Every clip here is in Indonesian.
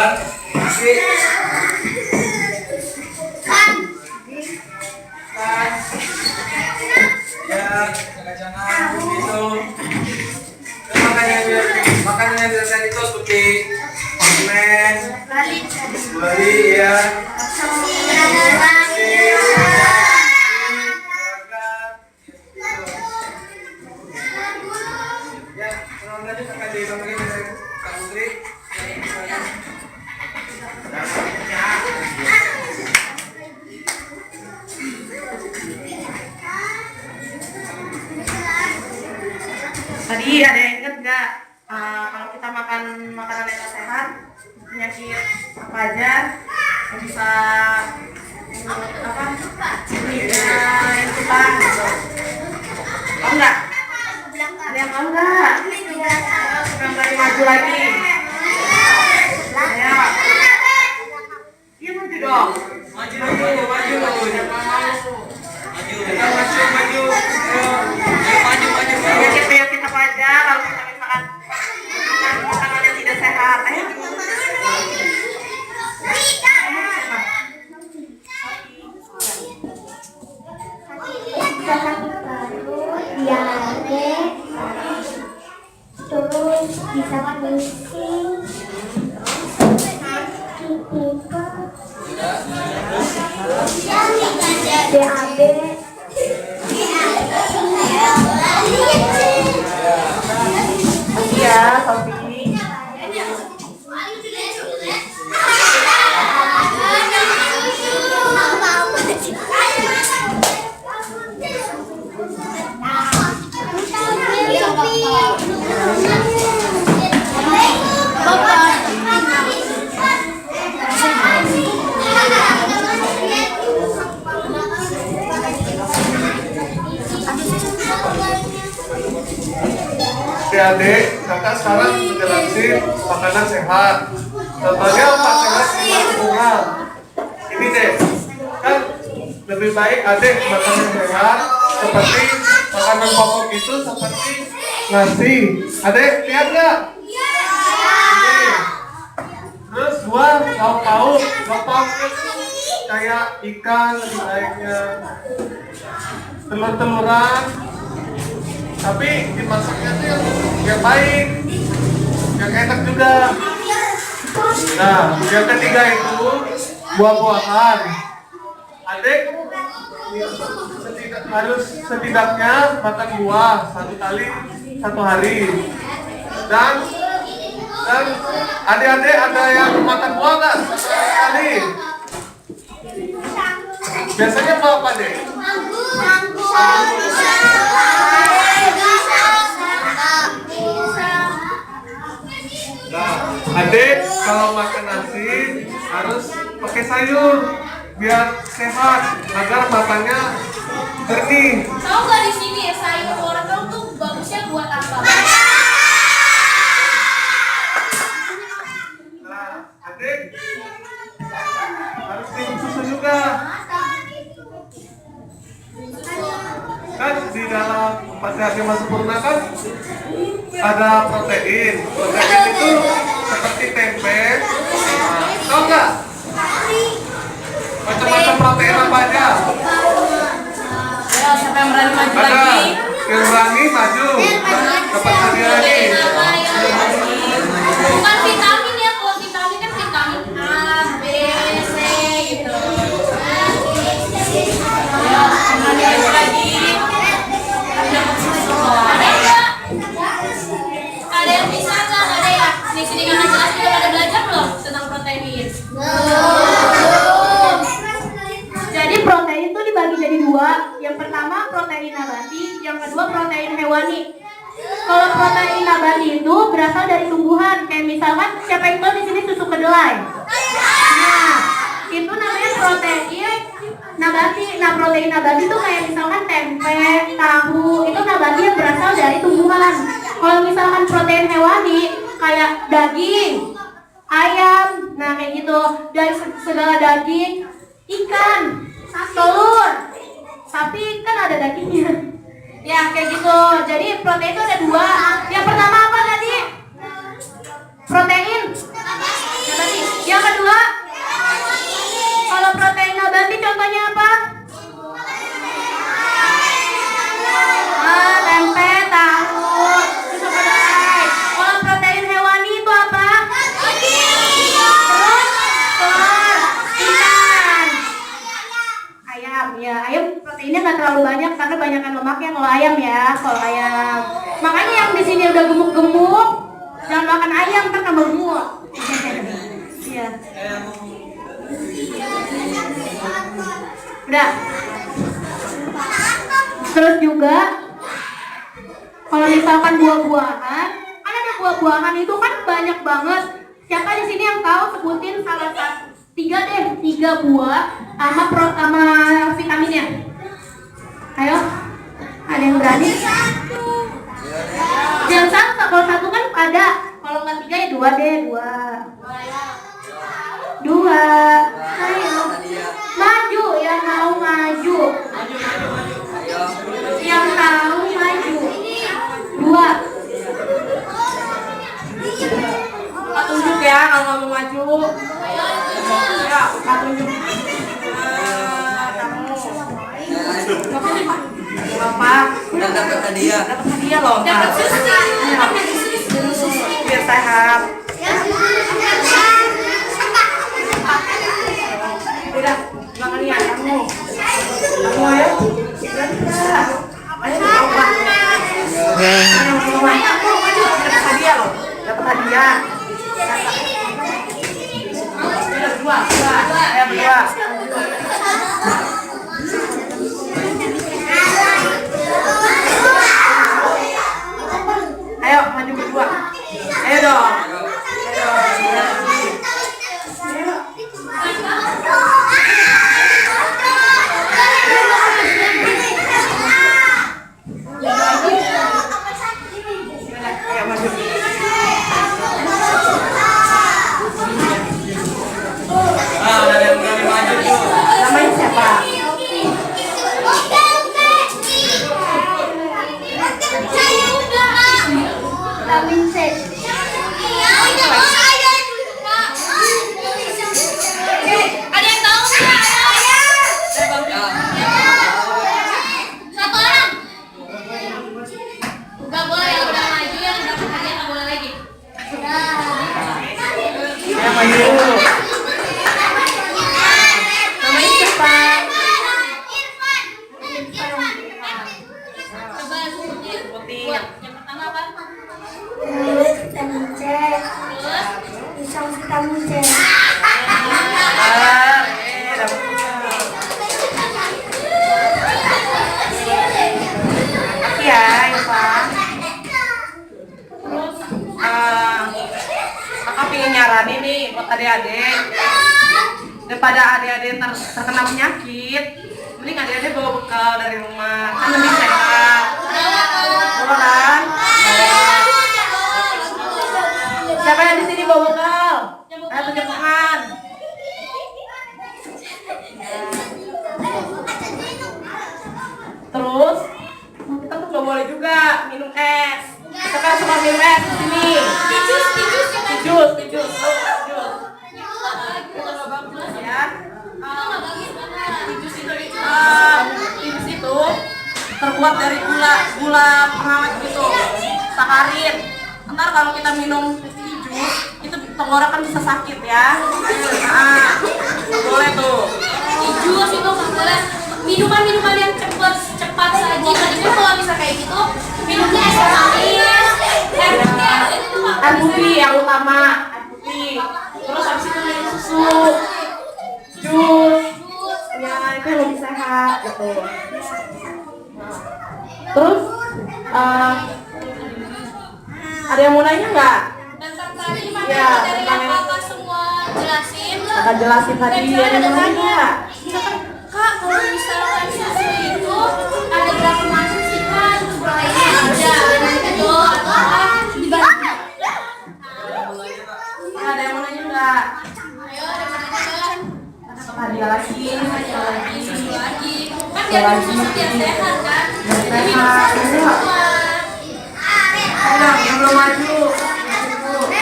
Kan? Ya, jangan begitu. Makanya dari itu seperti permen, bali ya. Ya, selanjutnya akan dibangun dari Kak Putri. Tadi ada yang ingat nggak kalau kita makan makanan yang sehat, penyakit apa aja yang bisa yang kita tahu nggak? Ada yang tahu nggak? Yang lagi maju lagi? Ayo, iya maju dong. Maju. Jangan malu. Maju. Penyakit apa aja kalau kita misalkan makan makanan yang tidak sehat? Ayo. Terus bisa pusing, DAB, Ya, Sofi. Adik, kakak sekarang menjelasin makanan sehat. Contohnya makanan lingkungan. Ini deh, kan lebih baik adik makanan sehat seperti makanan pokok itu seperti nasi. Adik, lihat nggak? Ini. Terus dua, lauk pauk kayak ikan lebih baiknya. Telur-teluran. Tapi dimasaknya tuh yang baik, yang enak juga. Nah, yang ketiga itu buah-buahan. Adik harus setidaknya makan buah 1 kali 1 hari. Dan adik-adik ada yang makan buah nggak 1 kali? Biasanya mau apa deh? Nah, adik kalau makan nasi harus pakai sayur biar sehat agar matanya jernih. Tahu nggak di sini ya sayur wortel tuh bagusnya buat apa? Nah, adik harus minum susu juga. Kan di dalam 4 sehat 5 sempurna kan ada protein. Protein itu seperti tempe. Nah, tahu nggak? Macam-macam protein apa aja? Ya, siapa yang berani maju Ada lagi? yang berani maju. Dapat hadiah lagi. Bukan vitamin ya, kalau vitamin kan vitamin A, B, C gitu. Ya, yang berani maju lagi? Ada nggak? Ada yang bisa nggak? Ada ya? Di sini kan jelas udah pada belajar belum tentang protein? Jadi protein itu dibagi jadi 2. Yang pertama protein nabati, yang kedua protein hewani. Kalau protein nabati itu berasal dari tumbuhan, kayak misalkan siapa yang tahu di sini susu kedelai. Nah, itu namanya protein nabati. Nah, protein nabati itu kayak misalkan tempe, tahu, itu nabati yang berasal dari tumbuhan. Kalau misalkan protein hewani kayak daging, ayam, nah kayak gitu, dari segala daging, ikan, telur, sapi kan ada dagingnya. Ya kayak gitu. Jadi protein itu ada 2. Yang pertama apa tadi? Protein nabati. karena banyakkan lemaknya kalau ayam ya, kalau ayam. Makanya yang di sini udah gemuk-gemuk, jangan makan ayam kan tambah gemuk. Iya. Udah. Terus juga kalau misalkan buah-buahan, kan ada buah-buahan itu kan banyak banget. Siapa di sini yang tahu sebutin salah satu tiga buah sama vitaminnya? Ayo, ada yang berani? Jangan satu, kalau satu kan ada. Kalau nggak 3 ya 2 deh, 2. Ayo, maju yang mau maju. Yang tahu maju. 2. Pak tunjuk ya kalau nggak mau maju. Ya, Pak tunjuk. Kamu. Apa? Udah dapat hadiah. Dapat hadiah loh. Dapat susu. Biar sehat. Udah, makan ya kamu. Kamu ayo. Ayo coba. Dapat hadiah loh. Dapat hadiah. Berdua. Ayo berdua. Ayo maju berdua. Ayo dong. Ayo maju. Ada yang berani maju tuh. Namanya siapa? Vitamin C. Ada yang tahu nggak? Satu orang. Nggak boleh yang udah maju, yang dapat hadiah nggak boleh lagi. Ayo maju. Namanya siapa? Coba sebutin. Buat yang pertama apa? Vitamin C. Terus Pisang vitamin C. Makasih ya Pak. Terus kakak pengen nyaranin nih buat adik-adik, daripada adik-adik terkena penyakit, mending adik-adik bawa bekal dari rumah, kan lebih sehat. Bawa kan? Siapa yang di sini bawa bekal? Ayo tunjuk tangan. Terus kita tuh nggak boleh juga minum es. Kita kan suka minum es di sini. Jus. Itu nggak bagus ya. Jus itu terbuat dari gula pengawet gitu, sakarin. Ntar kalau kita minum jus itu tenggorokan bisa sakit ya. Nah, nggak boleh tuh. jus itu nggak boleh. Minuman yang cepat saji. Tadi kan kalau bisa kayak gitu, minumnya es manis, air putih itu nggak Air bisa. putih yang utama, air putih. Terus habis itu minum susu, jus. Ya itu yang lebih sehat gitu. Terus ada yang mau nanya nggak? Bentar tadi Ya, materi yang tentang- kakak semua jelasin. Kakak jelasin tadi, Dan ada yang ada mau nanya tanya. nggak? Misalkan, Kak, kalau misalkan susu itu ada berapa masuk sih Kak? Terus proteinnya ada gitu atau apa? Dibagi. Ada yang mau nanya nggak? Ayo, ada mana? Hadiah lagi, Susu lagi. Kan biar susu biar sehat kan? Jadi minum sehat. susu semua. Ayo, yang belum maju. Ayo,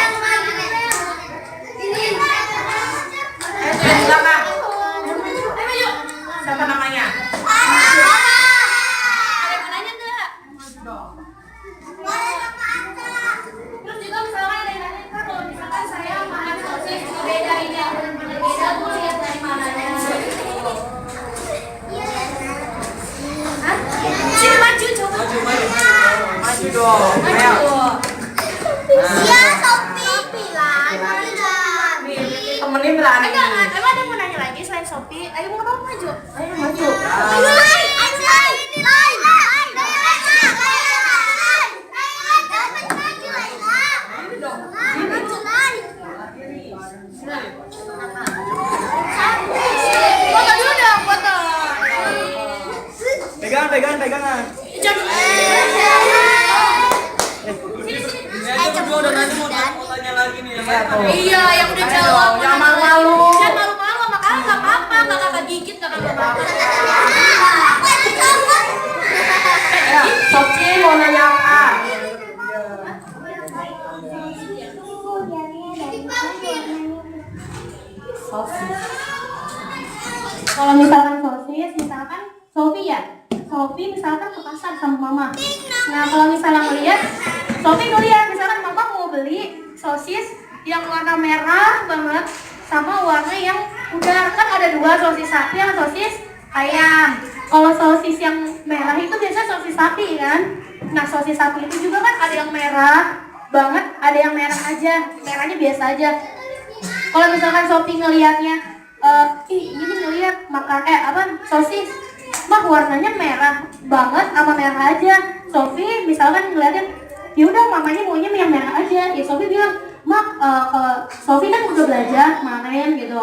di belakang. Siapa namanya? Ada yang mau nanya nggak? Terus juga misalkan ada yang nanya, Kak, kalau misalkan saya makan sosis dibedain yang berbeda, tuh lihat dari mananya. Hah? Iya, Sophie lah. Temennya berani. Emang ada yang mau nanya lagi selain Sophie? Ayo mau kamu maju. Ayo maju. Foto dulu dong, foto. Pegangan. Berdua udah nanti mau tanya lagi nih. Iya, yang udah jawab. Jangan malu-malu. Jangan malu-malu, makanya nggak apa-apa, nggak kakak gigit, nggak apa-apa. Ya, Sophie mau nanya apa? Sophie. Kalau misalkan sosis, misalkan Sophie ya, Sophie misalkan ke pasar sama mama. Nah kalau misalnya ngeliat, Sophie ngeliat misalkan mama mau beli sosis yang warna merah banget sama warna yang udah, kan ada dua, sosis sapi sama sosis ayam. Kalau sosis yang merah itu biasa sosis sapi kan. Nah sosis sapi itu juga kan ada yang merah banget, ada yang merah aja, merahnya biasa aja. Kalau misalkan Sophie ngelihatnya, ini ngelihat makan sosis, mah warnanya merah banget sama merah aja. Sophie misalkan ngeliatin, ya udah mamanya maunya yang merah aja. Ya Sophie bilang, mak, Sophie kan udah belajar kemarin gitu,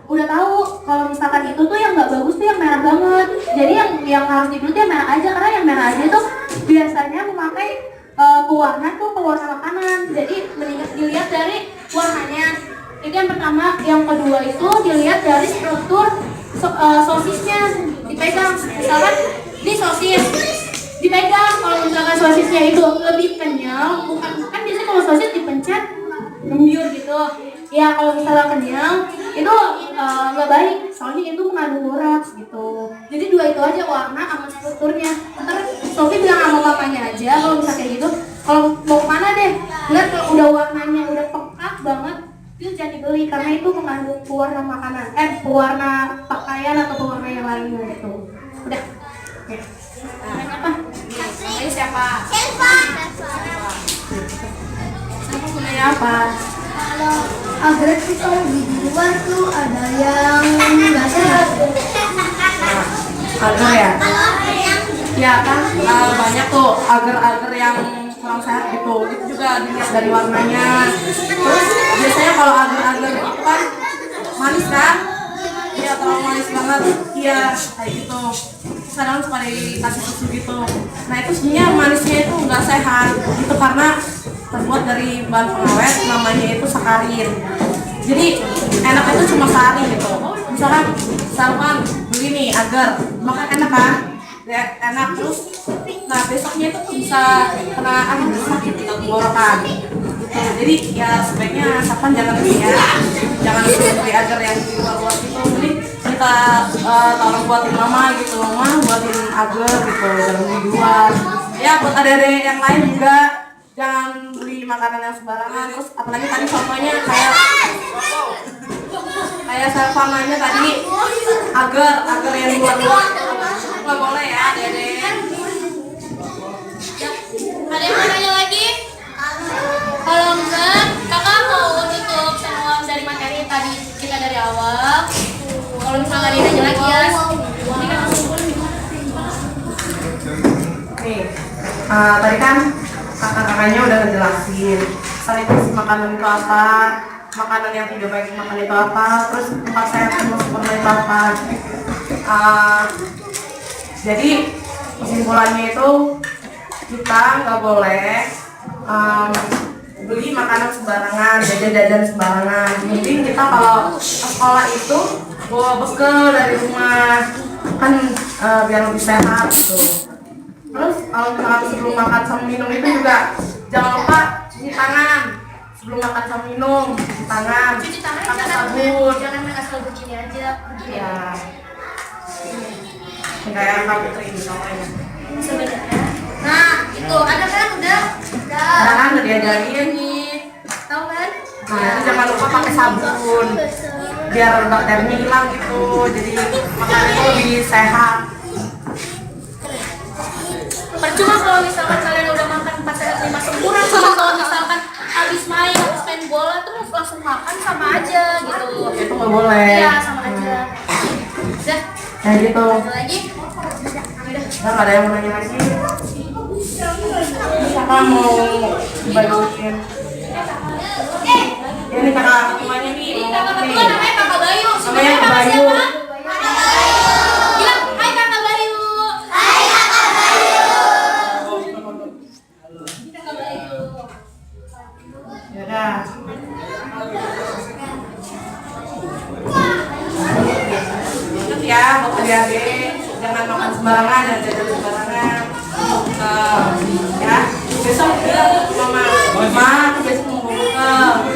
udah tahu kalau misalkan itu tuh yang nggak bagus tuh yang merah banget. Jadi yang harus dibeli tuh yang merah aja, karena yang merah aja tuh biasanya memakai pewarna makanan. Jadi mendingan dilihat dari warnanya. Itu yang pertama. Yang kedua itu dilihat dari struktur sosisnya, dipegang. Misalkan ini sosis dipegang, kalau misalkan sosisnya itu lebih kenyal, bukan kan biasanya kalau sosis dipencet gembur gitu ya. Kalau misalnya kenyal itu nggak baik, soalnya itu mengandung boraks gitu. Jadi dua itu aja, warna sama strukturnya. Ntar Sophie bilang sama mamanya aja kalau misalnya kayak gitu, kalau mau kemana deh, lihat kalau udah warnanya udah pekat banget itu jangan dibeli, karena itu mengandung pewarna makanan, pewarna pakaian atau pewarna yang lainnya gitu. Udah. Oke. Apa? Ayo siapa? Kamu mau nanya apa? Kalau agrek itu di luar tuh ada yang nggak sehat. Agar ya? Ya kan, banyak tuh agar-agar yang kurang sehat gitu. Itu juga dilihat dari warnanya. Terus biasanya kalau agar-agar itu kan manis kan? Iya, terlalu manis banget. Iya, kayak gitu. Kadang suka dikasih susu gitu. Nah itu sebenarnya manisnya itu nggak sehat. Itu karena terbuat dari bahan pengawet, namanya itu sakarin. Jadi enak itu cuma sehari gitu. Misalkan beli nih agar, makan enak kan? Ya, enak terus. Nah besoknya itu bisa kena sakit tenggorokan. Jadi ya sebaiknya asalkan jangan beli ya, jangan beli agar yang di luar-luar gitu. Jadi kita tolong buatin mama gitu, mama buatin agar gitu, jangan beli di luar. Ya buat adik-adik yang lain juga jangan beli makanan yang sembarangan. Terus apalagi tadi contohnya kayak Servananya tadi agar yang luar-luar nggak boleh ya adik-adik. Ada yang mau nanya lagi? Kalau enggak, kakak mau tutup semua dari materi tadi kita dari awal. Kalau misalnya ada yang nanya lagi ya, ini kan Nih, tadi kan kakak-kakaknya udah ngejelasin sekaligus makanan itu apa, makanan yang tidak baik makan itu apa, terus tempat sehat yang sempurna itu apa. Jadi kesimpulannya itu kita nggak boleh beli makanan sembarangan, jajan-jajan sembarangan. Jadi kita kalau ke sekolah itu bawa bekal dari rumah kan, biar lebih sehat gitu. Terus kalau misalkan sebelum makan sama minum itu juga jangan lupa cuci tangan. Sebelum makan sama minum cuci tangan, pakai sabun. Jangan main asal begini aja. Ya, kayak kamu ini contohnya. Sebenarnya. Nah, itu ada kan udah. Nah, udah diajarin. Tahu kan? Nah, itu jangan lupa pakai sabun biar bakterinya hilang gitu. Jadi makanan itu lebih sehat. percuma kalau misalkan kalian udah makan 4 sehat 5 sempurna, cuma kalau misalkan harus langsung makan sama aja gitu. Itu nggak boleh. Iya, sama aja. Udah, Kayak gitu. ada lagi? Udah. Nggak ada yang mau nanya lagi. Siapa mau dibagiin? Ini kakak ketuanya nih. Ini kakak ketua namanya Kakak Bayu. Namanya Kak Kakak Bayu. siapa? Bilang, hai Kakak Bayu. Hai Kakak Bayu. Kakak Bayu. Yaudah. Ingat ya, buat adik-adik, jangan makan sembarangan dan jajan sembarangan. Ya, besok bilang ke mama, mama, aku besok mau bekal.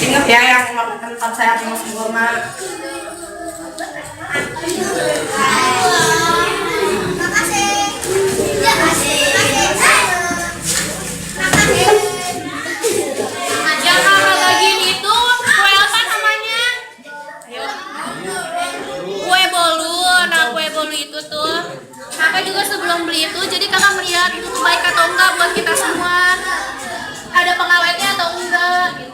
Ingat ya yang makan kentang sehat yang sempurna. Yang kakak bagiin itu kue apa namanya? Ayo. Kue bolu. Nah, kue bolu itu tuh kakak juga sebelum beli itu jadi kakak melihat itu tuh baik atau enggak buat kita semua. Ada pengawetnya atau enggak gitu.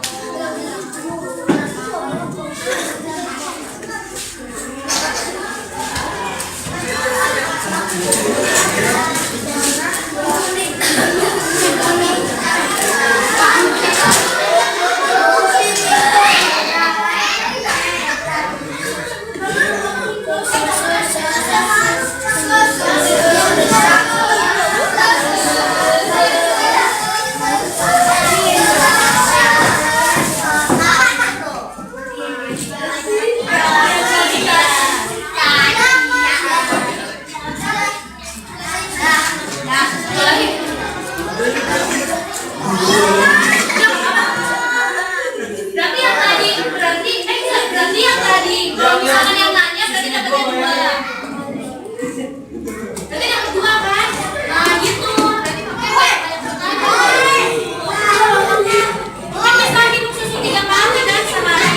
Berarti yang tadi kalau misalkan yang nanya berarti dapatnya 2. Berarti dapat 2 kan? Nah gitu. Berarti pakai kan bisa minum susu 3 kali dan sehari.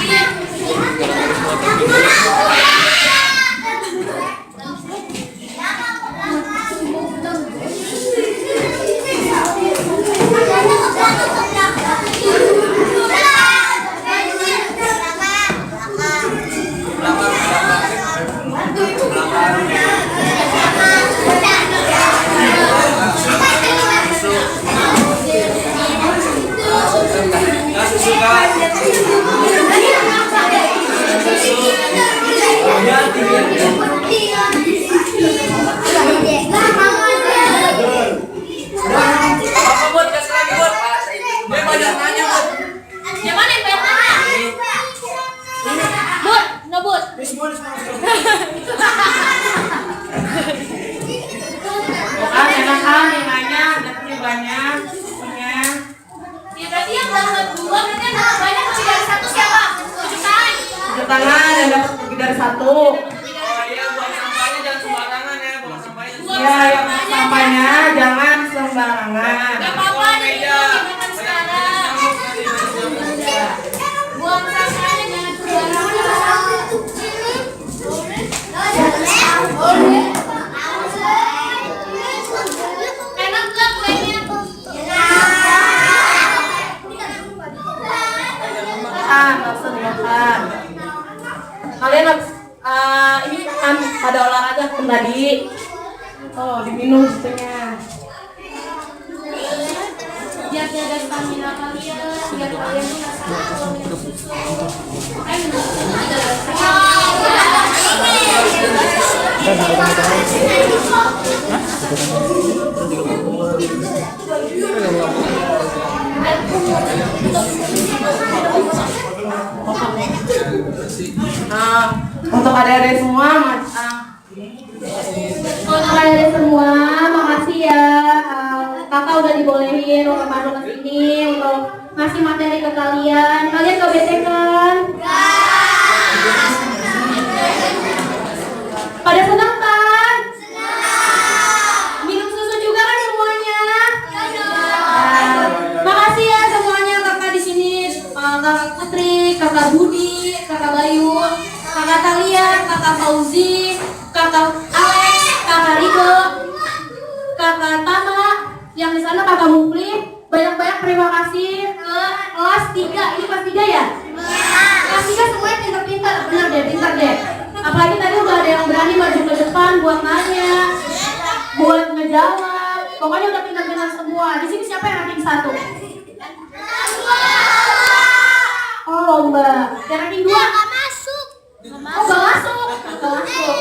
Bukan enakan yang nanya, dapetnya banyak, punya. Ya berarti yang dapat 2 berarti yang dapat banyak lebih dari 1 siapa? Tunjuk tangan. Tunjuk tangan yang dapat lebih dari 1. Oh iya, buang sampahnya jangan sembarangan ya, buang sampahnya. Ya, yang sampahnya jangan sembarangan. Gak apa-apa, dimakan sekarang. Buang sampahnya jangan sembarangan. Enak gak kuenya? Langsung makan. Kalian habis ini kan pada olahraga kan tadi. Oh, diminum susunya. Biar jaga stamina kalian, biar kalian tuh nggak sakit kalau minum susu. Makanya minum susu juga. Nah, untuk adik-adik semua, Untuk kalian semua, makasih ya. Kakak udah dibolehin untuk masuk ke sini untuk ngasih materi ke kalian. Kalian gak bete kan? Pada senang kan? Minum susu juga kan semuanya? Makasih ya semuanya kakak di sini. Kakak Putri, kakak Budi, kakak Bayu. Kakak Talia, Kakak Fauzi, Kakak Alex, Kakak Rido, Kakak Tama, yang di sana Kakak Mukli. Banyak-banyak terima kasih ke kelas 3. Ini kelas 3 ya? Kelas 3 semuanya pintar-pintar, bener deh, pintar deh. Apalagi tadi udah ada yang berani maju ke depan buat nanya, buat ngejawab. Pokoknya udah pintar-pintar semua. Di sini siapa yang ranking 1? Oh, lomba. Yang ranking 2? Nggak masuk. Oh, gak masuk. Gak masuk.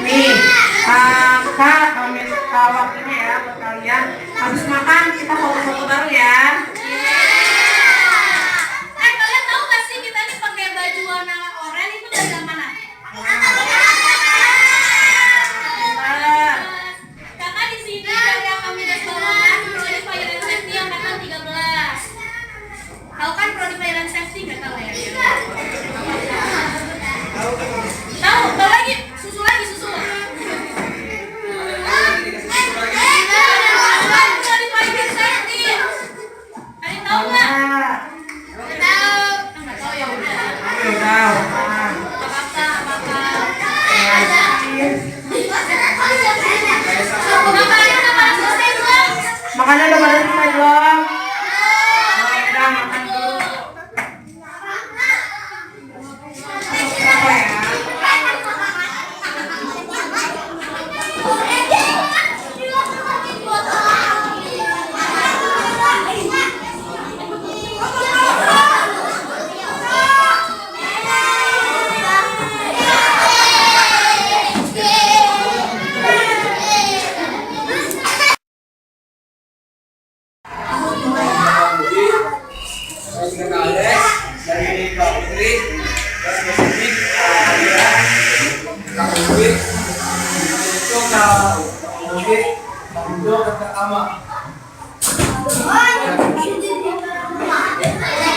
Nih, Kak, waktunya ya buat kalian. Habis makan kita foto-foto baru ya. Kalian tahu gak sih kita ini pakai baju warna oranye itu dari mana? Bentar. Kakak di sini dari kami das bawahan prodi pelayanan safety angkatan 13. Tahu kan prodi pelayanan safety nggak tahu ya? Tahu lagi, susu. Prodi pelayanan safety. Kalian tahu nggak? Nggak tahu ya udah. Udah. Makannya udah pada selesai belum? Udah makan dulu. Apa ya?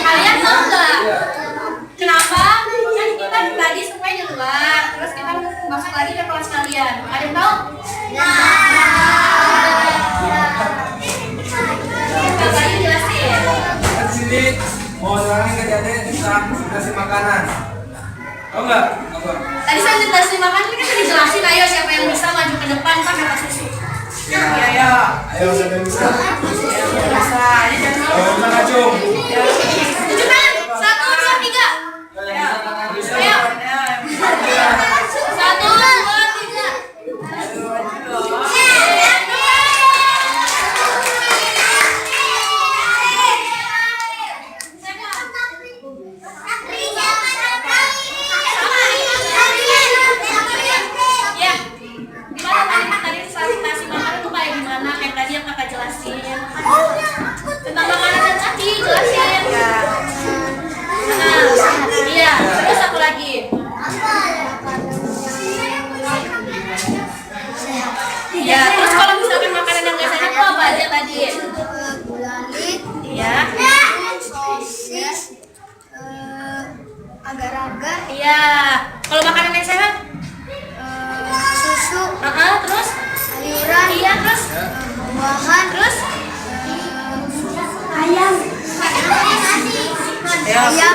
Kalian tahu nggak kenapa? Kan kita tadi semuanya di luar, terus kita masuk lagi ke kelas kalian. Ada yang tahu? Kakaknya jelasin. Kan di sini mau orangnya kejadian kita kasih makanan. Tahu nggak? Apa? Tadi saya dikasih makan ini kan udah dijelasin. Ayo siapa yang bisa maju ke depan kan kata susu. Iya. Ayo siapa yang bisa? Bisa. Ayo jangan Ayo kita ngacung. Tunjukkan 1, 2, 3. Ayo. 1, 2, 3. Ya, gimana tadi saat kasih makanan tuh kayak gimana? Kayak tadi yang kakak jelasin tentang makanan dan tadi jelasin. Iya, terus aku lagi. Iya, terus kalau misalkan makanan yang nggak sehat tuh apa aja tadi? Iya. Agar-agar Iya. Kalau makanan yang sehat? susu, Terus? sayuran, Iya, terus? buah-buahan, Terus? ayam, Ya.